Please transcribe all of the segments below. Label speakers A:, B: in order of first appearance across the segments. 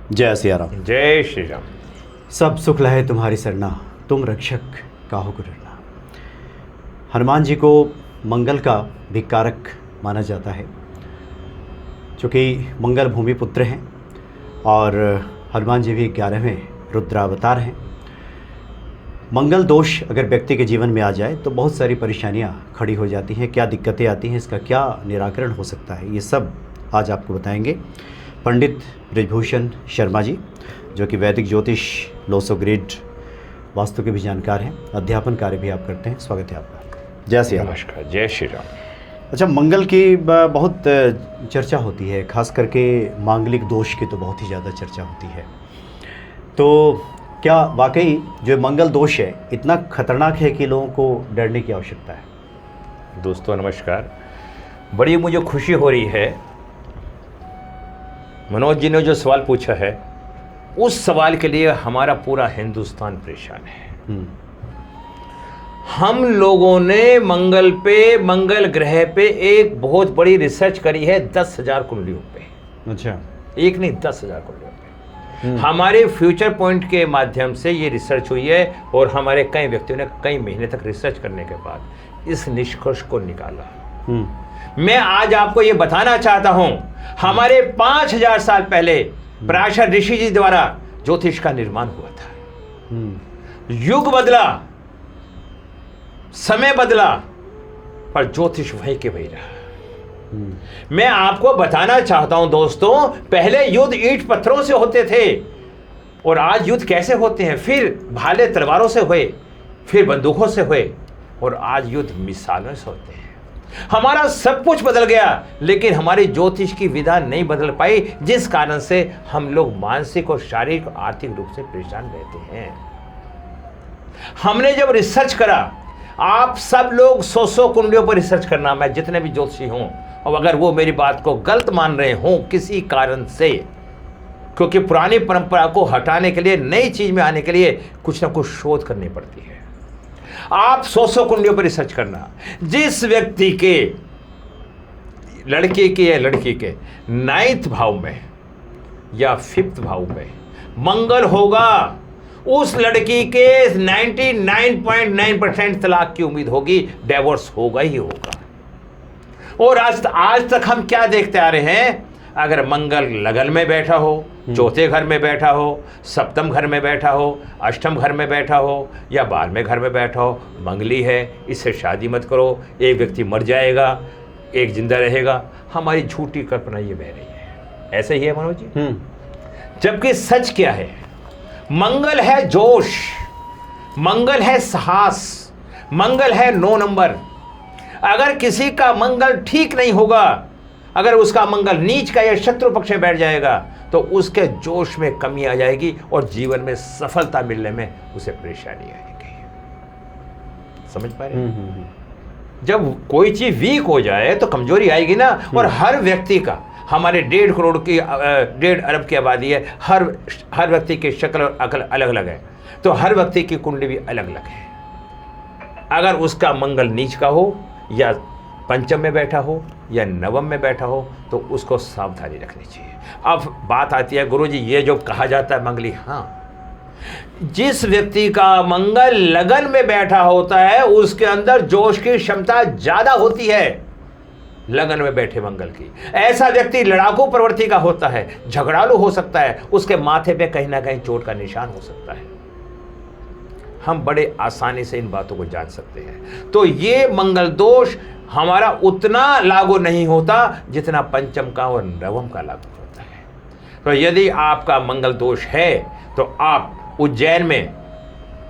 A: जय सिया राम।
B: जय श्री राम।
A: सब सुख लहे तुम्हारी सरना, तुम रक्षक काहू को डरना। हनुमान जी को मंगल का भी कारक माना जाता है, चूँकि मंगल भूमि पुत्र हैं और हनुमान जी भी 11वें रुद्रावतार हैं। मंगल दोष अगर व्यक्ति के जीवन में आ जाए तो बहुत सारी परेशानियां खड़ी हो जाती हैं। क्या दिक्कतें आती हैं, इसका क्या निराकरण हो सकता है, ये सब आज आपको बताएंगे पंडित बृजभूषण शर्मा जी, जो कि वैदिक ज्योतिष लोसो ग्रिड वास्तु के भी जानकार हैं, अध्यापन कार्य भी आप करते हैं। स्वागत है आपका। जय श्री राम।
B: नमस्कार। जय श्री राम।
A: अच्छा, मंगल की बहुत चर्चा होती है, खास करके मांगलिक दोष की तो बहुत ही ज़्यादा चर्चा होती है। तो क्या वाकई जो मंगल दोष है इतना खतरनाक है कि लोगों को डरने की आवश्यकता है?
B: दोस्तों नमस्कार। बड़ी मुझे खुशी हो रही है, मनोज जी ने जो सवाल पूछा है उस सवाल के लिए हमारा पूरा हिंदुस्तान परेशान है। हम लोगों ने मंगल पे, मंगल ग्रह पे एक बहुत बड़ी रिसर्च करी है 10,000 कुंडलियों पे।
A: अच्छा।
B: एक नहीं, 10,000 कुंडलियों पे। हमारे फ्यूचर पॉइंट के माध्यम से ये रिसर्च हुई है और हमारे कई व्यक्तियों ने कई महीने तक रिसर्च करने के बाद इस निष्कर्ष को निकाला। मैं आज आपको ये बताना चाहता हूं, हमारे 5,000 साल पहले पराशर ऋषि जी द्वारा ज्योतिष का निर्माण हुआ था। युग बदला, समय बदला, पर ज्योतिष वही के वही रहा। मैं आपको बताना चाहता हूं दोस्तों, पहले युद्ध ईंट पत्थरों से होते थे और आज युद्ध कैसे होते हैं। फिर भाले तलवारों से हुए, फिर बंदूकों से हुए और आज युद्ध मिसालों से होते हैं। हमारा सब कुछ बदल गया, लेकिन हमारी ज्योतिष की विधा नहीं बदल पाई, जिस कारण से हम लोग मानसिक और शारीरिक और आर्थिक रूप से परेशान रहते हैं। हमने जब रिसर्च करा, आप सब लोग 100 कुंडलियों पर रिसर्च करना, मैं जितने भी ज्योतिषी हूं, और अगर वो मेरी बात को गलत मान रहे हों किसी कारण से, क्योंकि पुरानी परंपरा को हटाने के लिए, नई चीज में आने के लिए कुछ ना कुछ शोध करनी पड़ती है। आप 100 कुंडलियों पर रिसर्च करना, जिस व्यक्ति के, लड़के के या लड़की के 9th भाव में या 5th भाव में मंगल होगा, उस लड़की के 99.9% तलाक की उम्मीद होगी, डिवोर्स होगा ही होगा। और आज तक हम क्या देखते आ रहे हैं, अगर मंगल लगन में बैठा हो, चौथे घर में बैठा हो, सप्तम घर में बैठा हो, अष्टम घर में बैठा हो या 12वें घर में बैठा हो, मंगली है, इससे शादी मत करो, एक व्यक्ति मर जाएगा, एक जिंदा रहेगा। हमारी झूठी कल्पना ये बह रही है। ऐसे ही है मनोज जी। जबकि सच क्या है, मंगल है जोश, मंगल है साहस, मंगल है 9 नंबर। अगर किसी का मंगल ठीक नहीं होगा, अगर उसका मंगल नीच का या शत्रु पक्ष में बैठ जाएगा, तो उसके जोश में कमी आ जाएगी और जीवन में सफलता मिलने में उसे परेशानी आएगी। समझ पा रहे हैं? जब कोई चीज वीक हो जाए तो कमजोरी आएगी ना। और हर व्यक्ति का, हमारे 1.5 करोड़ की 1.5 अरब की आबादी है, हर व्यक्ति की शक्ल और अकल अलग अलग है, तो हर व्यक्ति की कुंडली भी अलग अलग है। अगर उसका मंगल नीच का हो या पंचम में बैठा हो या नवम में बैठा हो, तो उसको सावधानी रखनी चाहिए। अब बात आती है, गुरुजी ये जो कहा जाता है मंगली, हाँ, जिस व्यक्ति का मंगल लगन में बैठा होता है उसके अंदर जोश की क्षमता ज्यादा होती है, लगन में बैठे मंगल की। ऐसा व्यक्ति लड़ाकू प्रवृत्ति का होता है, झगड़ालू हो सकता है, उसके माथे पे कहीं ना कहीं चोट का निशान हो सकता है। हम बड़े आसानी से इन बातों को जान सकते हैं। तो ये मंगल दोष हमारा उतना लागू नहीं होता जितना पंचम का और नवम का लागू होता है। तो यदि आपका मंगल दोष है तो आप उज्जैन में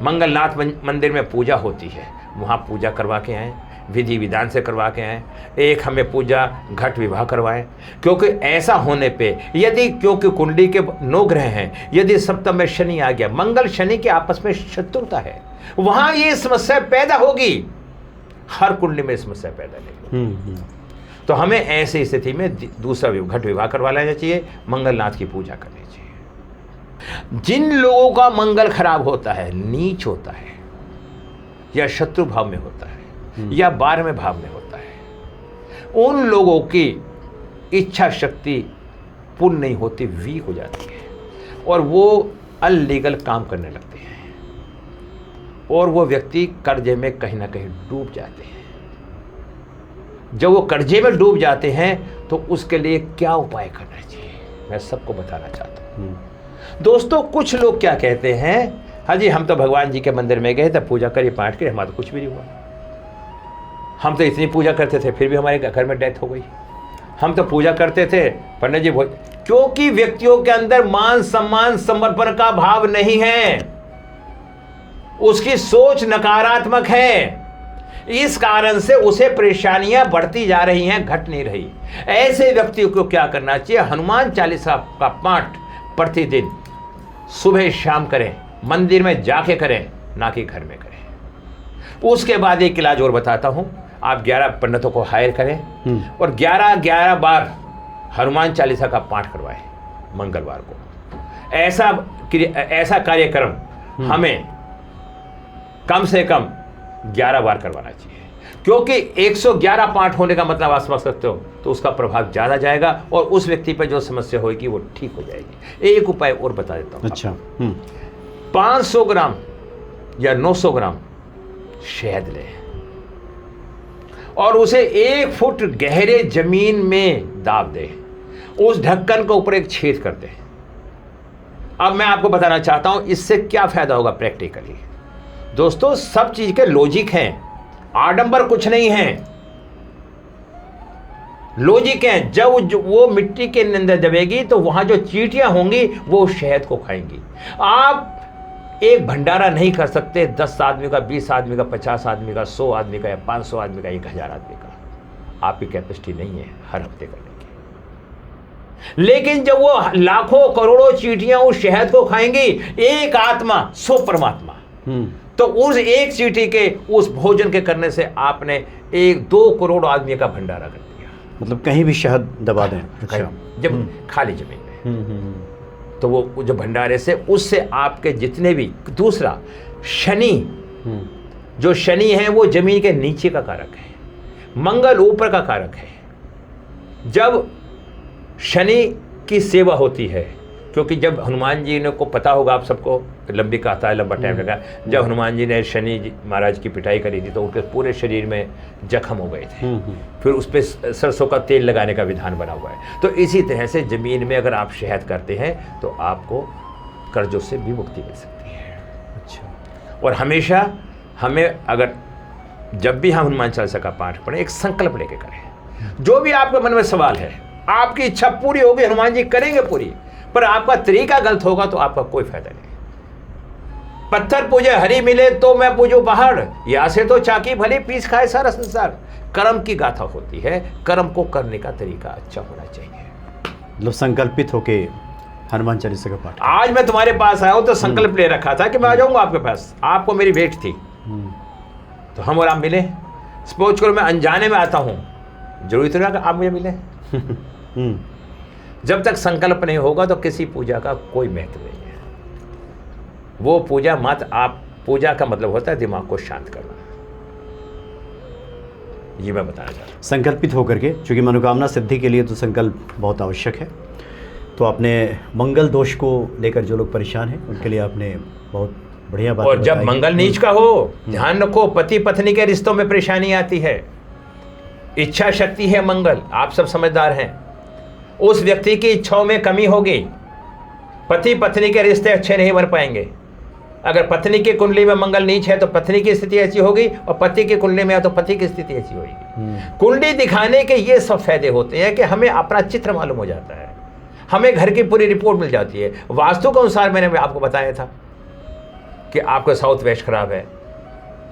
B: मंगलनाथ मंदिर में पूजा होती है, वहाँ पूजा करवा के आएँ, विधि विधान से करवा के आएँ। एक हमें पूजा घट विवाह करवाएं, क्योंकि ऐसा होने पे यदि, क्योंकि कुंडली के 9 ग्रह हैं, यदि सप्तम में शनि आ गया, मंगल शनि के आपस में शत्रुता है, वहाँ ये समस्या पैदा होगी। हर कुंडली में समस्या पैदा नहीं। तो हमें ऐसी स्थिति में दूसरा घट विवाह करवा लेना चाहिए, मंगलनाथ की पूजा करनी चाहिए। जिन लोगों का मंगल खराब होता है, नीच होता है या शत्रु भाव में होता है या 12वें भाव में होता है, उन लोगों की इच्छा शक्ति पूर्ण नहीं होती, वीक हो जाती है। और वो अनलीगल काम करने लगते हैं और वो व्यक्ति कर्जे में कहीं ना कहीं डूब जाते हैं। जब वो कर्जे में डूब जाते हैं तो उसके लिए क्या उपाय करना चाहिए, मैं सबको बताना चाहता हूँ। दोस्तों, कुछ लोग क्या कहते हैं, हाँ जी हम तो भगवान जी के मंदिर में गए थे, पूजा करी, पाठ करी, हमारा तो कुछ भी नहीं हुआ। हम तो इतनी पूजा करते थे फिर भी हमारे घर में डेथ हो गई। हम तो पूजा करते थे पंडित जी क्योंकि व्यक्तियों के अंदर मान सम्मान समर्पण का भाव नहीं है, उसकी सोच नकारात्मक है। इस कारण से उसे परेशानियां बढ़ती जा रही हैं, घट नहीं रही। ऐसे व्यक्तियों को क्या करना चाहिए, हनुमान चालीसा का पाठ प्रतिदिन सुबह शाम करें, मंदिर में जाके करें, ना कि घर में करें। उसके बाद एक इलाज और बताता हूं, आप 11 पंडितों को हायर करें और 11 बार हनुमान चालीसा का पाठ करवाएं मंगलवार को। ऐसा कार्यक्रम हमें कम से कम 11 बार करवाना चाहिए, क्योंकि 111 पाठ होने का मतलब आप समझ सकते हो, तो उसका प्रभाव ज़्यादा जाएगा और उस व्यक्ति पर जो समस्या होगी वो ठीक हो जाएगी। एक उपाय और बता देता हूँ।
A: अच्छा।
B: 500 ग्राम या 900 ग्राम शहद लें और उसे 1 फुट गहरे जमीन में दाब दें, उस ढक्कन के ऊपर एक छेद कर दें। अब मैं आपको बताना चाहता हूं इससे क्या फायदा होगा प्रैक्टिकली। दोस्तों, सब चीज के लॉजिक हैं, आडंबर कुछ नहीं है, लॉजिक है। जब वो मिट्टी के अंदर दबेगी तो वहां जो चींटियां होंगी वो शहद को खाएंगी। आप एक भंडारा नहीं कर सकते 10 आदमी का, 20 आदमी का, 50 आदमी का, 100 आदमी का या 500 आदमी का, 1000 आदमी का। आपकी कैपेसिटी नहीं है हर हफ्ते करने की। लेकिन जब वो लाखों करोड़ों चींटियां उस शहद को खाएंगी, एक आत्मा 100 परमात्मा, तो उस एक चींटी के उस भोजन के करने से आपने 1-2 करोड़ आदमी का भंडारा कर दिया।
A: मतलब कहीं भी शहद दबा दें। अच्छा।
B: जब खाली जमीन में तो वो जो भंडारे से, उससे आपके जितने भी, दूसरा शनि, जो शनि है वो जमीन के नीचे का कारक है, मंगल ऊपर का कारक है। जब शनि की सेवा होती है, क्योंकि जब हनुमान जी ने को पता होगा आप सबको, लंबी कथा है, लंबा टाइम लगा, जब हनुमान जी ने शनि जी महाराज की पिटाई करी थी तो उनके पूरे शरीर में जख्म हो गए थे। फिर उस पर सरसों का तेल लगाने का विधान बना हुआ है। तो इसी तरह से ज़मीन में अगर आप शहद करते हैं तो आपको कर्जों से भी मुक्ति मिल सकती है। अच्छा। और हमेशा हमें, अगर जब भी हम हनुमान चालीसा का पाठ पढ़ें, एक संकल्प लेके करें। जो भी आपके मन में सवाल है, आपकी इच्छा पूरी होगी, हनुमान जी करेंगे पूरी, पर आपका तरीका गलत होगा तो आपका कोई फायदा नहीं। पत्थर पूजे हरी मिले तो मैं पूजू पहाड़, या से तो चाकी भली पीस खाए सारा संसार। कर्म की गाथा होती है, कर्म को करने का तरीका अच्छा होना चाहिए।
A: मतलब संकल्पित होके हनुमान चालीसा का पाठ।
B: आज मैं तुम्हारे पास आया हूं तो संकल्प ले रखा था कि मैं आ जाऊंगा आपके पास, आपको मेरी वेट थी, तो हम और आप मिले। सपोज करो मैं अनजाने में आता हूं, जरूरी तो ना कि आप मुझे मिले। जब तक संकल्प नहीं होगा तो किसी पूजा का कोई महत्व नहीं है। वो पूजा मत, आप पूजा का मतलब होता है दिमाग को शांत करना। ये मैं बताना चाहता हूँ।
A: संकल्पित होकर के, क्योंकि मनोकामना सिद्धि के लिए तो संकल्प बहुत आवश्यक है। तो आपने मंगल दोष को लेकर जो लोग परेशान हैं उनके लिए आपने बहुत बढ़िया बात
B: और जब मंगल नीच का हो, ध्यान रखो, पति पत्नी के रिश्तों में परेशानी आती है। इच्छा शक्ति है मंगल, आप सब समझदार हैं। उस व्यक्ति की इच्छाओं में कमी होगी, पति पत्नी के रिश्ते अच्छे नहीं बन पाएंगे। अगर पत्नी की कुंडली में मंगल नीच है तो पत्नी की स्थिति ऐसी होगी, और पति की कुंडली में है तो पति की स्थिति ऐसी होगी। कुंडली दिखाने के ये सब फायदे होते हैं कि हमें अपना चित्र मालूम हो जाता है, हमें घर की पूरी रिपोर्ट मिल जाती है। वास्तु के अनुसार मैंने आपको बताया था कि आपका साउथ वेस्ट खराब है,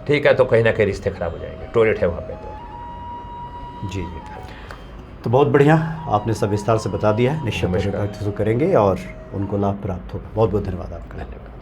B: ठीक है, तो कहीं ना कहीं रिश्ते खराब हो जाएंगे, टॉयलेट है वहाँ पे तो।
A: जी जी, तो बहुत बढ़िया आपने सब विस्तार से बता दिया है। निश्चित करेंगे और उनको लाभ प्राप्त होगा। बहुत बहुत धन्यवाद आपका।
B: धन्यवाद।